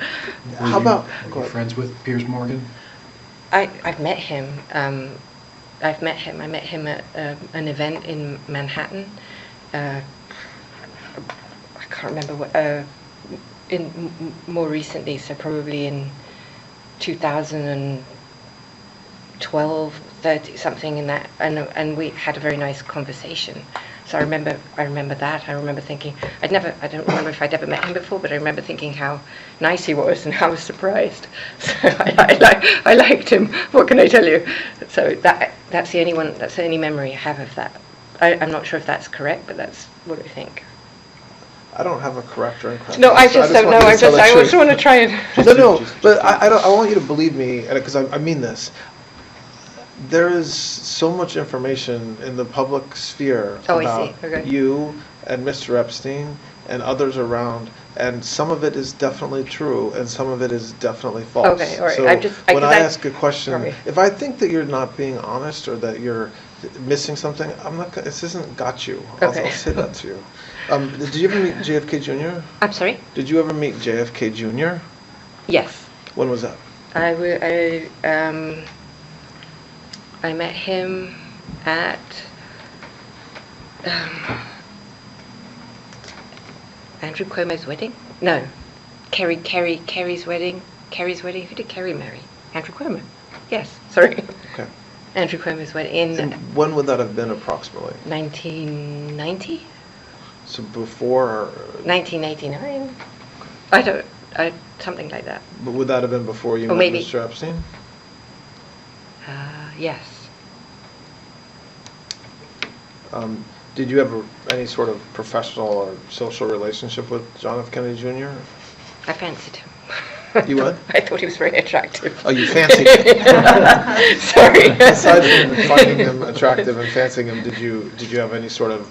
How about? Were you friends with Piers Morgan? I've met him I've met him. I met him at an event in Manhattan. I can't remember what. More recently, so probably in 2012, 30, something in that, and we had a very nice conversation. So I remember that. I remember thinking, I don't remember if I'd ever met him before, but I remember thinking how nice he was and how I was surprised. So I liked him. What can I tell you? So that's the only memory I have of that. I'm not sure if that's correct, but that's what I think. I don't have a correct or incorrect. No, I just don't know. I always want to try and. No, but I want you to believe me, because I mean this. There is so much information in the public sphere about you and Mr. Epstein and others around, and some of it is definitely true, and some of it is definitely false. Okay, all right. So when I ask a question, if I think that you're not being honest or that you're missing something, I'm not. This isn't got you. I'll say that to you. Did you ever meet JFK Jr.? I'm sorry? Did you ever meet JFK Jr.? Yes. When was that? I met him at Andrew Cuomo's wedding. No, Kerry's wedding. Kerry's wedding. Who did Kerry marry? Andrew Cuomo. Yes. Sorry. Okay. Andrew Cuomo's wedding And when would that have been approximately? 1990. So before or 1989. Something like that. But would that have been before you met maybe. Mr. Epstein? Yes. Did you have any sort of professional or social relationship with John F. Kennedy Jr.? I fancied him. You what? I thought he was very attractive. Oh, you fancied him. Sorry. Aside from finding him attractive and fancying him, did you have any sort of,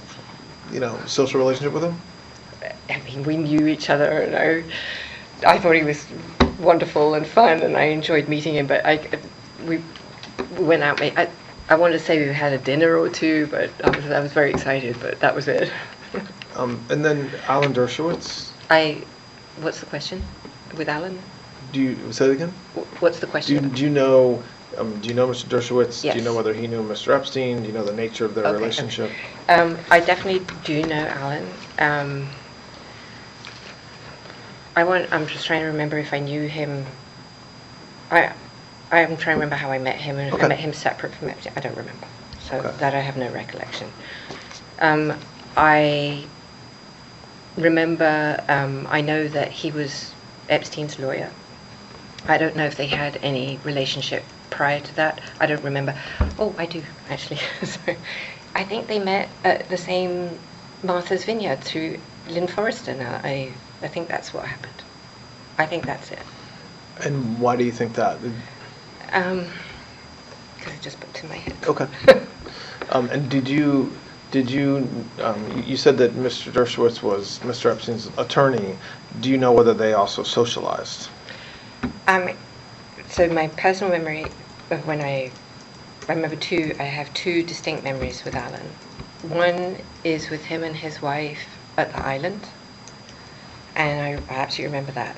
social relationship with him? I mean, we knew each other, and I thought he was wonderful and fun, and I enjoyed meeting him. But we went out. I wanted to say we had a dinner or two, but I was very excited. But that was it. And then Alan Dershowitz. What's the question with Alan? Do you say it again? What's the question? Do you know Mr. Dershowitz? Yes. Do you know whether he knew Mr. Epstein? Do you know the nature of their relationship? Okay. I definitely do know Alan. I'm just trying to remember if I knew him. I'm trying to remember how I met him, and if I met him separate from Epstein, I don't remember. So that I have no recollection. I remember, I know that he was Epstein's lawyer. I don't know if they had any relationship prior to that. I don't remember. Oh, I do, actually. Sorry. I think they met at the same Martha's Vineyard through Lynn Forrester now. I think that's what happened. I think that's it. And why do you think that? Because it just popped in my head. Okay. And did you said that Mr. Dershowitz was Mr. Epstein's attorney. Do you know whether they also socialized? So my personal memory of when I remember I have two distinct memories with Alan. One is with him and his wife at the island, and I absolutely remember that.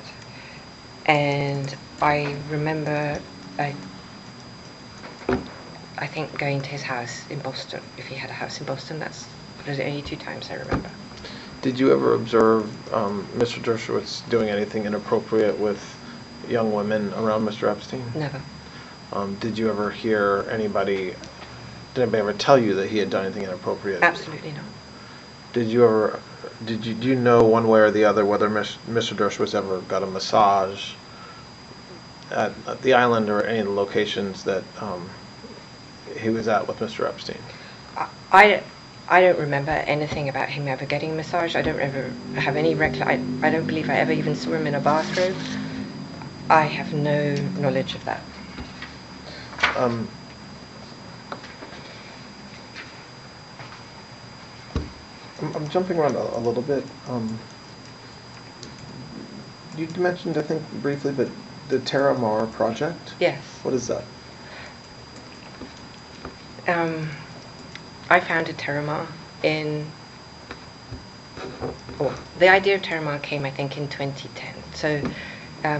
And I remember, I think going to his house in Boston, if he had a house in Boston. That's the only two times I remember. Did you ever observe Mr. Dershowitz doing anything inappropriate with young women around Mr. Epstein? Never. Did you ever hear did anybody ever tell you that he had done anything inappropriate? Absolutely not. Do you know one way or the other whether Mr. Dershowitz ever got a massage at the island or any of the locations that he was at with Mr. Epstein? I don't remember anything about him ever getting a massage. I don't ever have any recollection. I don't believe I ever even saw him in a bathrobe. I have no knowledge of that. I'm jumping around a little bit. You mentioned, I think, briefly, but the Terra Mar project? Yes. What is that? I founded Terra Mar the idea of Terra Mar came, I think, in 2010. So I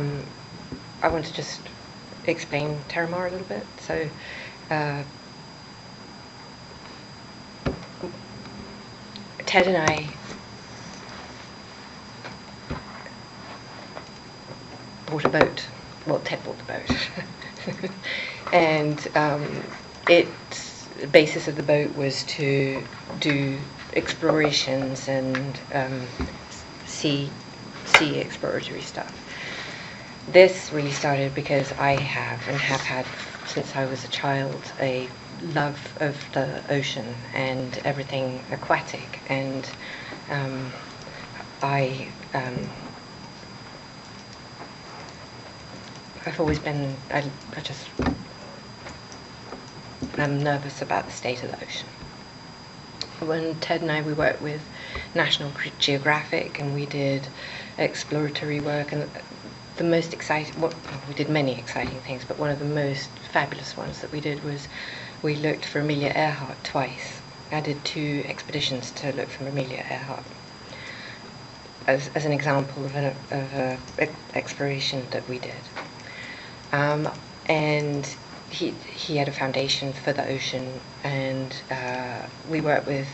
want to just explain Terra Mar a little bit. So Ted and I bought a boat. Well, Ted bought the boat. And the basis of the boat was to do explorations and sea exploratory stuff. This really started because I have had since I was a child a love of the ocean and everything aquatic, and I've always been, I'm nervous about the state of the ocean. When Ted and we worked with National Geographic, and we did exploratory work, and the most exciting, we did many exciting things, but one of the most fabulous ones that we did was we looked for Amelia Earhart twice. I did 2 expeditions to look for Amelia Earhart as an example of an exploration that we did. And he had a foundation for the ocean, and we worked with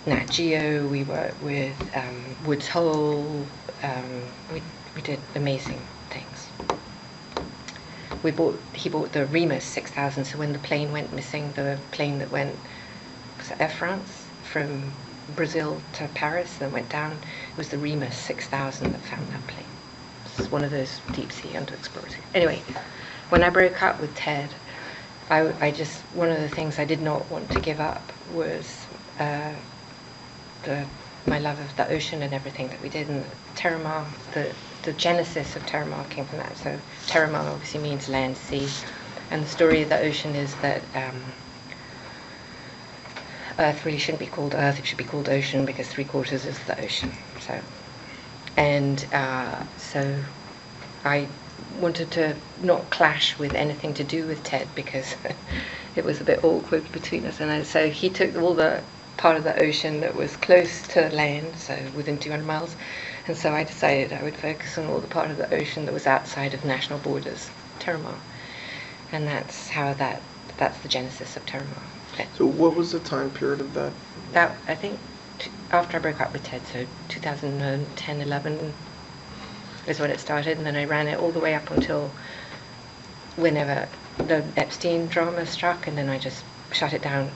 Nat Geo, we worked with Woods Hole, we did amazing things. He bought the Remus 6000, so when the plane went missing, the plane that went, was it Air France, from Brazil to Paris, then went down, it was the Remus 6000 that found that plane. It's one of those deep sea underexplored. Anyway, when I broke up with Ted, I just, one of the things I did not want to give up was my love of the ocean and everything that we did. And Terramar, the genesis of Terramar came from that. So Terramar obviously means land, sea, and the story of the ocean is that Earth really shouldn't be called Earth, it should be called ocean, because 3/4 is the ocean. So I wanted to not clash with anything to do with Ted, because it was a bit awkward between us. And so he took all the part of the ocean that was close to land, so within 200 miles, and so I decided I would focus on all the part of the ocean that was outside of national borders, Terramar. And that's the genesis of Terramar. So what was the time period of that? That, I think, after I broke up with Ted, so 2010, 11 is when it started, and then I ran it all the way up until whenever the Epstein drama struck, and then I just shut it down.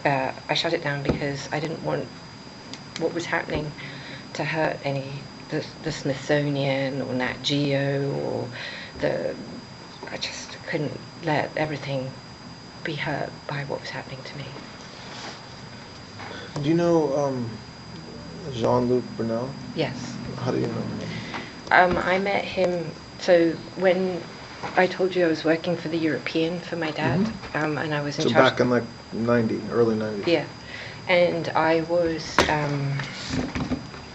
I shut it down because I didn't want what was happening to hurt the Smithsonian or Nat Geo or I just couldn't let everything be hurt by what was happening to me. Do you know Jean-Luc Brunel? Yes. How do you know him? I met him, so when I told you I was working for the European for my dad, and I was in charge. So back in like early 90s. Yeah, and I was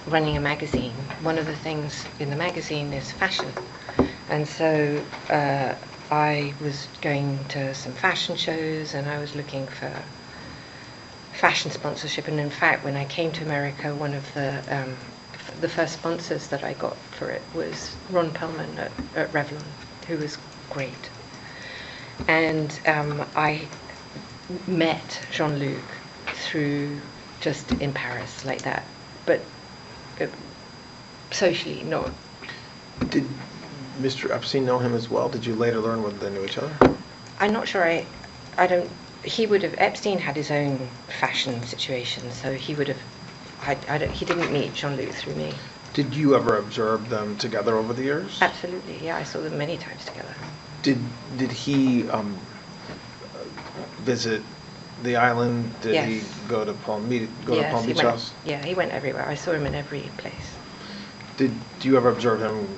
running a magazine. One of the things in the magazine is fashion, and so I was going to some fashion shows, and I was looking for fashion sponsorship. And in fact, when I came to America, one of the first sponsors that I got for it was Ron Perlman at Revlon, who was great. And I met Jean-Luc through just in Paris like that, but socially not. Did Mr. Epstein know him as well? Did you later learn whether they knew each other? I'm not sure. Epstein had his own fashion situation, so he would have. He didn't meet Jean-Luc through me. Did you ever observe them together over the years? Absolutely, yeah. I saw them many times together. Did he visit the island? Did Yes. he go to Palm Beach He went, House? yeah, he went everywhere. I saw him in every place. Do you ever observe him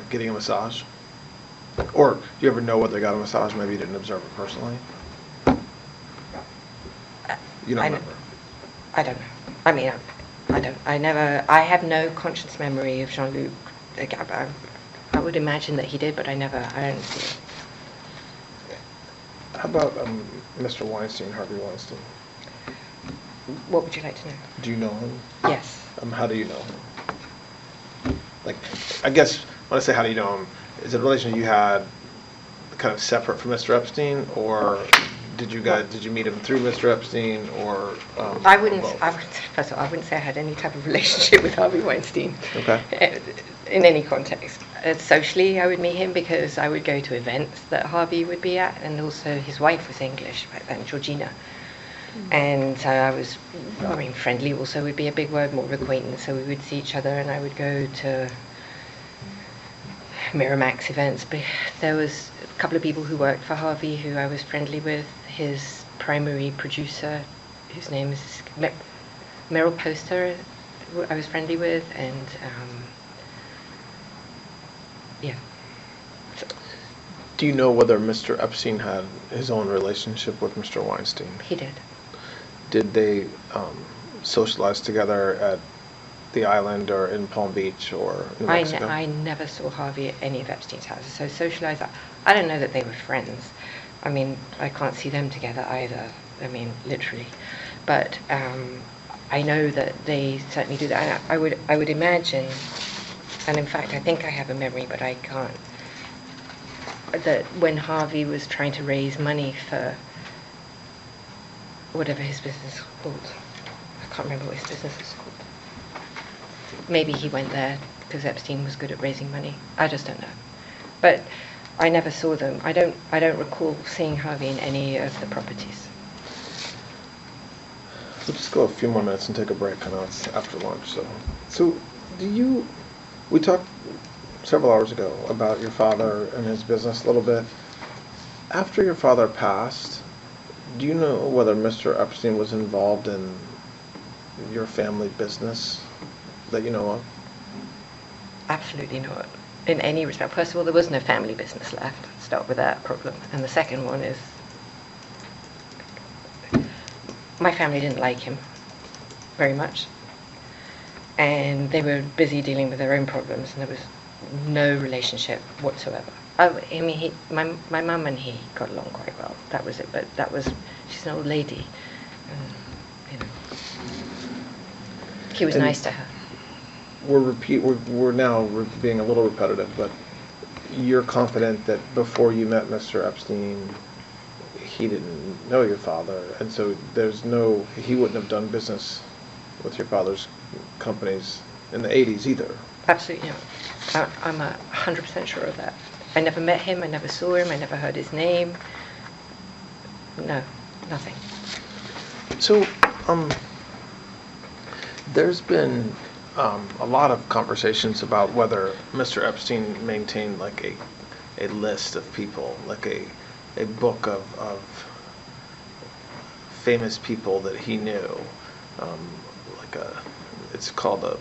getting a massage? Or do you ever know whether they got a massage? Maybe you didn't observe it personally. You don't remember? I don't know. I mean, I have no conscious memory of Jean-Luc. I would imagine that he did, but I don't see it. How about Mr. Weinstein, Harvey Weinstein? What would you like to know? Do you know him? Yes. How do you know him? Like, I guess when I say how do you know him, is it a relation you had kind of separate from Mr. Epstein, or did you meet him through Mr. Epstein or? First of all, I wouldn't say I had any type of relationship with Harvey Weinstein. Okay. In any context. Socially, I would meet him because I would go to events that Harvey would be at, and also his wife was English back then, Georgina. And so friendly also would be a big word, more of acquaintance, so we would see each other, and I would go to Miramax events. But there was a couple of people who worked for Harvey who I was friendly with. His primary producer, whose name is Meryl Poster, I was friendly with, and yeah. So, do you know whether Mr. Epstein had his own relationship with Mr. Weinstein? he did. Did they socialize together at the island or in Palm Beach or New Mexico? I never saw Harvey at any of Epstein's houses, so socialize. I don't know that they were friends. I mean, I can't see them together either. I mean, literally. But I know that they certainly do that. I would imagine, and in fact, I think I have a memory, but I can't, that when Harvey was trying to raise money for whatever his business is called, I can't remember what his business is called. Maybe he went there because Epstein was good at raising money. I just don't know. But I never saw them. I don't recall seeing Harvey in any of the properties. Let's just go a few more minutes and take a break. I know it's after lunch, so we talked several hours ago about your father and his business a little bit. After your father passed, do you know whether Mr. Epstein was involved in your family business that you know of? Absolutely not. In any respect. First of all, there was no family business left. Start with that problem. And the second one is, my family didn't like him very much. And they were busy dealing with their own problems, and there was no relationship whatsoever. I mean, my mum and he got along quite well. That was it. But she's an old lady. He was nice to her. We're now being a little repetitive, but you're confident that before you met Mr. Epstein, he didn't know your father, and so he wouldn't have done business with your father's companies in the 80s either. Absolutely not. I'm 100% sure of that. I never met him, I never saw him, I never heard his name. No, nothing. So, there's been a lot of conversations about whether Mr. Epstein maintained like a list of people, like a book of famous people that he knew, it's called a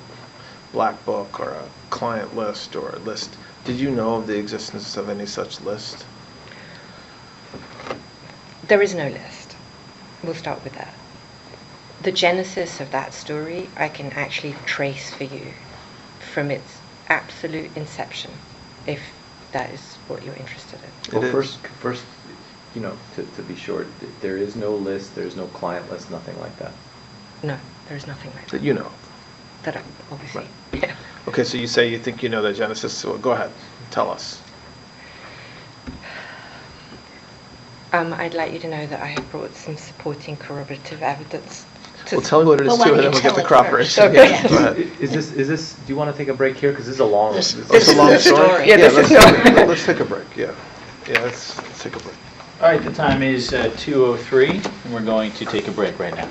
black book or a client list or a list. Did you know of the existence of any such list? There is no list. We'll start with that. The genesis of that story I can actually trace for you from its absolute inception, if that is what you're interested in. Well, first, to be short, there is no list, there's no client list, nothing like that. No, there's nothing like that. That you know. That I obviously. Right. Yeah. Okay, so you say you think you know the genesis, so go ahead, tell us. I'd like you to know that I have brought some supporting corroborative evidence. Well, tell me what it is Well, too, why and then don't we'll you get the tell it corroboration. first? Okay. Yeah, go ahead. Is this, do you want to take a break here? Because this is a long one. It's a long story? Yeah, this is let's take a break, yeah. Yeah, let's take a break. All right, the time is 2:03, and we're going to take a break right now.